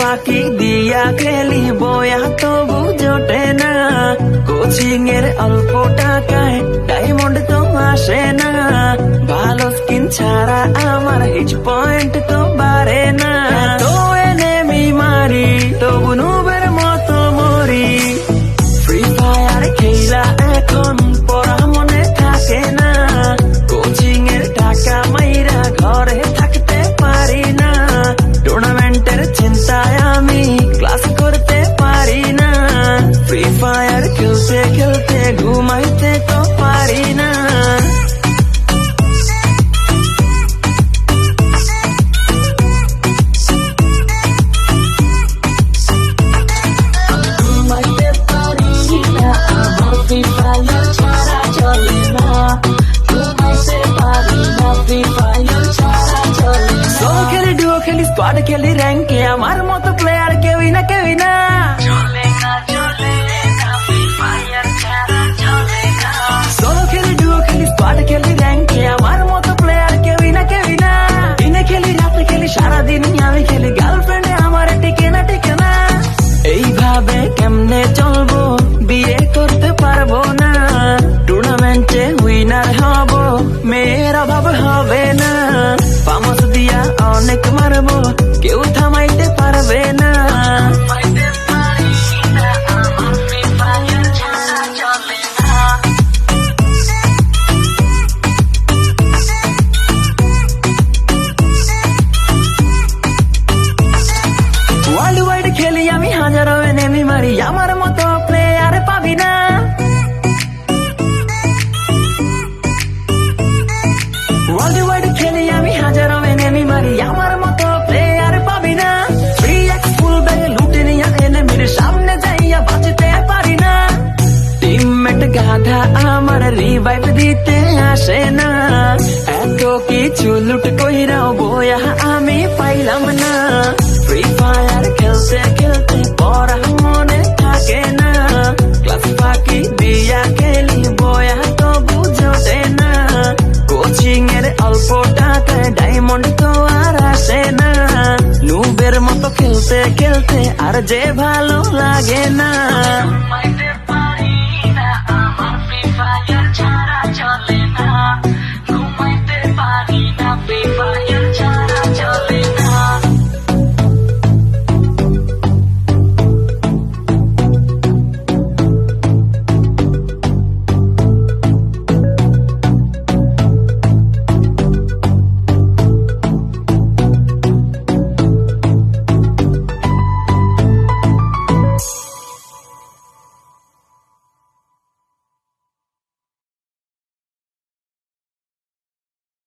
ফাঁকি দিয়া খেলি বয়া তবু জোটে না, কোচিং এর অল্প টাকায় ডায়মন্ড তো আসে না, ভালো স্কিন ছাড়া আমার হিচ পয়েন্ট তো বাড়ে না। তো এনেমি মারি তবু নুবের মতো মরি, ফ্রি ফায়ার খেলা এখন পড়া মনে থাকে না, কোচিং এর টাকা মাইরা ঘরে থাকতে পারি না, টুর্নামেন্টের চিন্তায় আমি ক্লাস করতে পারি না, ফ্রি ফায়ার খেলতে খেলতে ঘুমাইতে তো পারি না। স্কোয়াড খেলি র্যাঙ্কে আমার মতো প্লেয়ার কেউই না কেউই না, সোলো খেলি ডুও খেলি স্কোয়াড খেলি র্যাঙ্কে আমার মতো প্লেয়ার কেউই না কেউই না, দিনে খেলি রাতে খেলি সারাদিন আমি খেলি, গার্লফ্রেন্ডে আমার টিকে না টিকে না, এইভাবে কেমনে চলবো বিয়ে করতে পারবো না, টুর্নামেন্টে উইনার হব মেয়ের অভাব হবে না, পামস দিয়া অনেক মারবো কেউ থামাইতে পারবে না। ওয়ার্ল্ড ওয়াইড খেলি আমি হাজারো এনেমি মারি, আমার মতো প্লেয়ার পাবি না, ওয়ার্ল্ড ওয়াইড খেলি আমি হাজারো এনেমি মারি, আমার মতো প্লেয়ার পাবি না, ফ্রি এক্স ফুল ব্যাগে লুটে নিয়া এনেমির সামনে যাইয়া বাঁচতে পারি না, টিমমেট গাধা আমার রিভাইভ দিতে আসে না, এত কিছু লুট কইরাও বয়া আমি পাইলাম না, ফ্রি ফায়ার খেলতে খেলতে পড়া মনে থাকে না, ক্লাস ফাঁকি দিয়া খেলি বয়া তবু জোটে না, কোচিং এর অল্প টাকায় ডায়মন্ড তো আর আসে না, নুবের মতো খেলতে খেলতে আর যে ভালো লাগে না।